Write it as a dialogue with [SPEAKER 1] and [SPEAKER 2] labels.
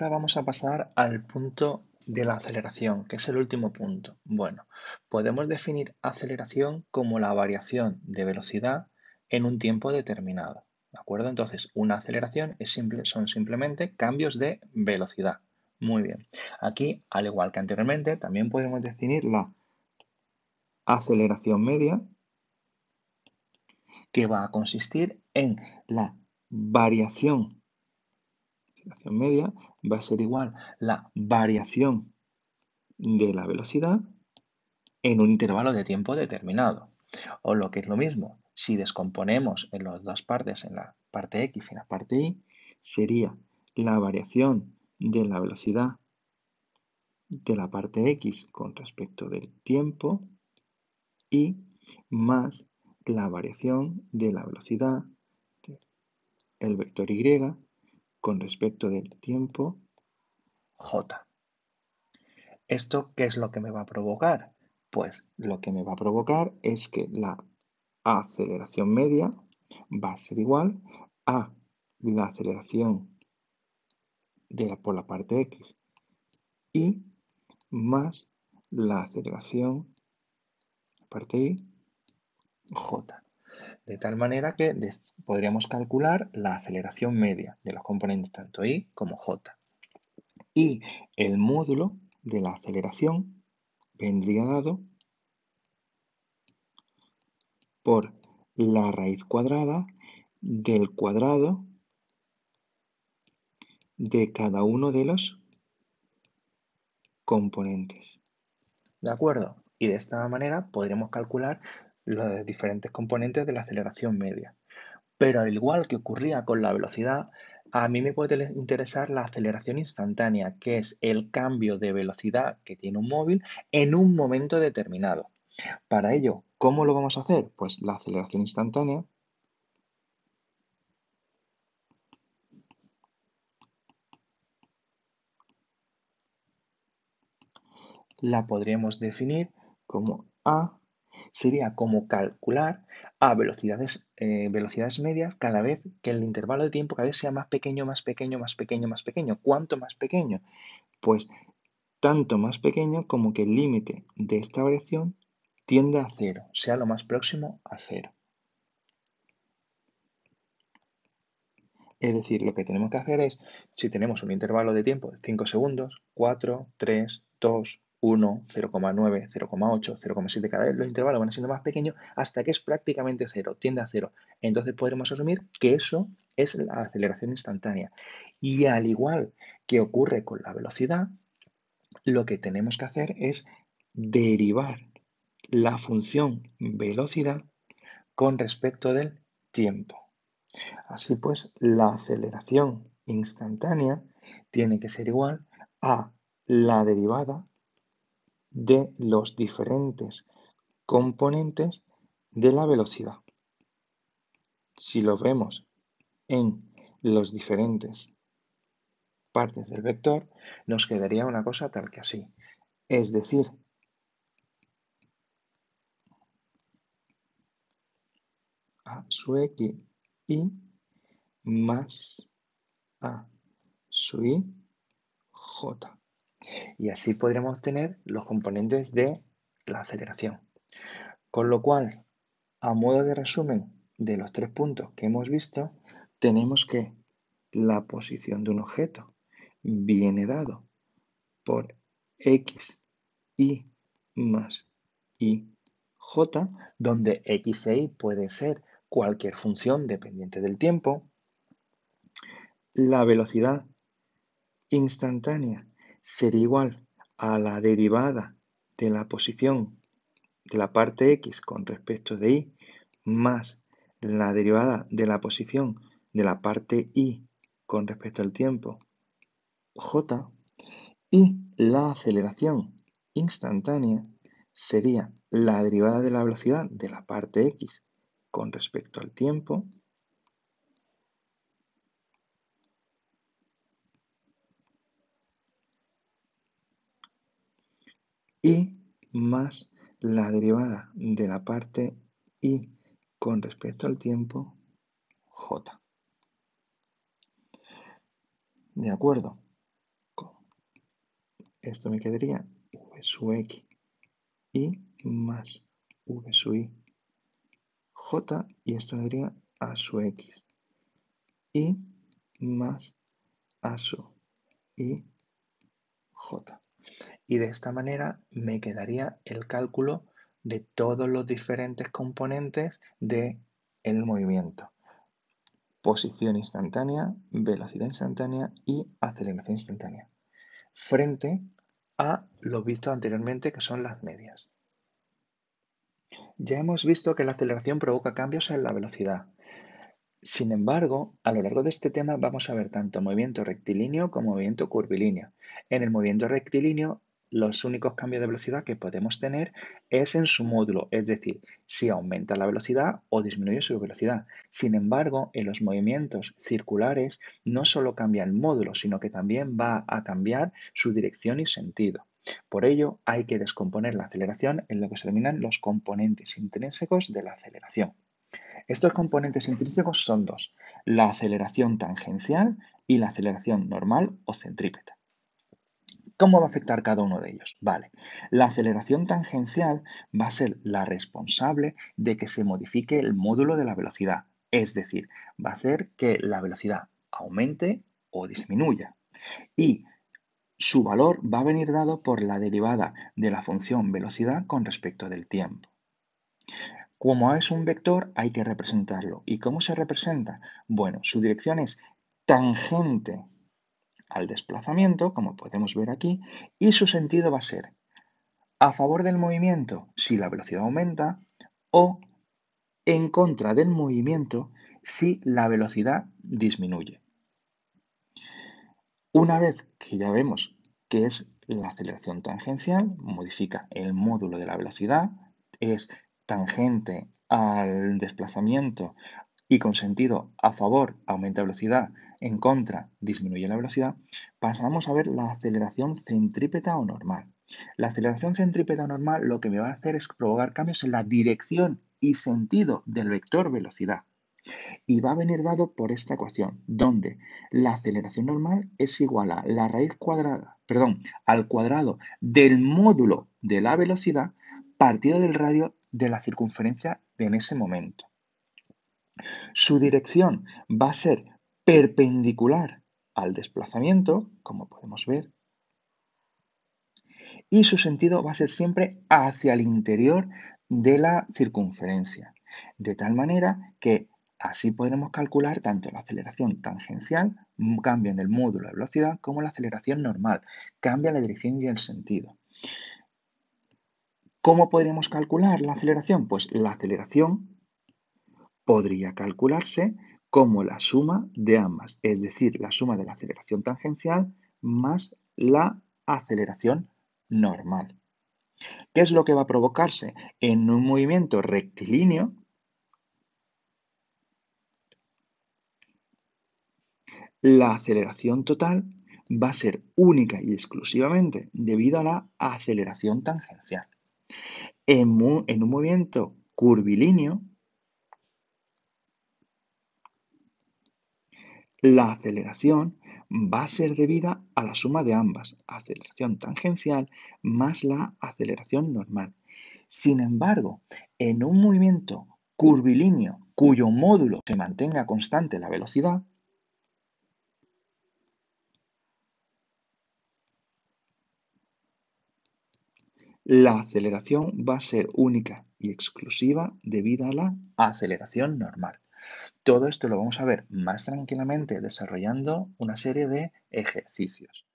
[SPEAKER 1] ahora vamos a pasar al punto de la aceleración, que es el último punto. Bueno, podemos definir aceleración como la variación de velocidad en un tiempo determinado. ¿De acuerdo? Entonces, una aceleración son simplemente cambios de velocidad. Muy bien. Aquí, al igual que anteriormente, también podemos definir la aceleración media, que va a consistir en la variación. La aceleración media va a ser igual la variación de la velocidad en un intervalo de tiempo determinado. O lo que es lo mismo, si descomponemos en las dos partes, en la parte X y la parte Y, sería la variación de la velocidad de la parte X con respecto del tiempo y más la variación de la velocidad del vector Y con respecto del tiempo J. ¿Esto qué es lo que me va a provocar? Pues lo que me va a provocar es que la aceleración media va a ser igual a la aceleración por la parte X y más la aceleración parte Y, J. De tal manera que podríamos calcular la aceleración media de los componentes tanto Y como J. Y el módulo de la aceleración vendría dado por la raíz cuadrada del cuadrado de cada uno de los componentes. ¿De acuerdo? Y de esta manera podremos calcular los diferentes componentes de la aceleración media. Pero al igual que ocurría con la velocidad, a mí me puede interesar la aceleración instantánea, que es el cambio de velocidad que tiene un móvil en un momento determinado. Para ello, ¿cómo lo vamos a hacer? Pues la aceleración instantánea la podríamos definir como sería como calcular a velocidades medias cada vez que el intervalo de tiempo cada vez sea más pequeño, más pequeño, más pequeño, más pequeño. ¿Cuánto más pequeño? Pues tanto más pequeño como que el límite de esta variación tiende a cero, sea lo más próximo a cero. Es decir, lo que tenemos que hacer es, si tenemos un intervalo de tiempo de 5 segundos, 4, 3, 2, 1, 0,9, 0,8, 0,7, cada vez los intervalos van siendo más pequeños hasta que es prácticamente cero, tiende a cero. Entonces podremos asumir que eso es la aceleración instantánea. Y al igual que ocurre con la velocidad, lo que tenemos que hacer es derivar la función velocidad con respecto del tiempo. Así pues, la aceleración instantánea tiene que ser igual a la derivada de los diferentes componentes de la velocidad. Si lo vemos en las diferentes partes del vector, nos quedaría una cosa tal que así. Es decir, a su X y más a su Y J. Y así podremos obtener los componentes de la aceleración. Con lo cual, a modo de resumen de los tres puntos que hemos visto, tenemos que la posición de un objeto viene dado por X, Y más Y, J, donde X e Y puede ser cualquier función dependiente del tiempo. La velocidad instantánea sería igual a la derivada de la posición de la parte X con respecto de Y más la derivada de la posición de la parte Y con respecto al tiempo J, y la aceleración instantánea sería la derivada de la velocidad de la parte X con respecto al tiempo y más la derivada de la parte Y con respecto al tiempo J. ¿De acuerdo? esto me quedaría v sub x y más v sub y j, y esto me daría a sub x y más a sub y j. Y de esta manera me quedaría el cálculo de todos los diferentes componentes del movimiento. Posición instantánea, velocidad instantánea y aceleración instantánea, frente a lo visto anteriormente, que son las medias. Ya hemos visto que la aceleración provoca cambios en la velocidad. Sin embargo, a lo largo de este tema vamos a ver tanto movimiento rectilíneo como movimiento curvilíneo. En el movimiento rectilíneo, los únicos cambios de velocidad que podemos tener es en su módulo, es decir, si aumenta la velocidad o disminuye su velocidad. Sin embargo, en los movimientos circulares no solo cambia el módulo, sino que también va a cambiar su dirección y sentido. Por ello, hay que descomponer la aceleración en lo que se denominan los componentes intrínsecos de la aceleración. Estos componentes intrínsecos son dos, la aceleración tangencial y la aceleración normal o centrípeta. ¿Cómo va a afectar cada uno de ellos? Vale, la aceleración tangencial va a ser la responsable de que se modifique el módulo de la velocidad, es decir, va a hacer que la velocidad aumente o disminuya. Y su valor va a venir dado por la derivada de la función velocidad con respecto del tiempo. Como es un vector, hay que representarlo. ¿Y cómo se representa? Bueno, su dirección es tangente al desplazamiento, como podemos ver aquí, y su sentido va a ser a favor del movimiento si la velocidad aumenta o en contra del movimiento si la velocidad disminuye. Una vez que ya vemos que es la aceleración tangencial, modifica el módulo de la velocidad, es tangente al desplazamiento y con sentido a favor aumenta la velocidad, en contra disminuye la velocidad, pasamos a ver la aceleración centrípeta o normal. La aceleración centrípeta normal lo que me va a hacer es provocar cambios en la dirección y sentido del vector velocidad. Y va a venir dado por esta ecuación, donde la aceleración normal es igual a la raíz cuadrada, al cuadrado del módulo de la velocidad partido del radio de la circunferencia en ese momento. Su dirección va a ser perpendicular al desplazamiento, como podemos ver, y su sentido va a ser siempre hacia el interior de la circunferencia, de tal manera que así podremos calcular tanto la aceleración tangencial, cambia en el módulo de velocidad, como la aceleración normal, cambia la dirección y el sentido. ¿Cómo podríamos calcular la aceleración? Pues la aceleración podría calcularse como la suma de ambas, es decir, la suma de la aceleración tangencial más la aceleración normal. ¿Qué es lo que va a provocarse? En un movimiento rectilíneo, la aceleración total va a ser única y exclusivamente debido a la aceleración tangencial. En un movimiento curvilíneo, la aceleración va a ser debida a la suma de ambas, aceleración tangencial más la aceleración normal. Sin embargo, en un movimiento curvilíneo cuyo módulo se mantenga constante la velocidad, la aceleración va a ser única y exclusiva debido a la aceleración normal. Todo esto lo vamos a ver más tranquilamente desarrollando una serie de ejercicios.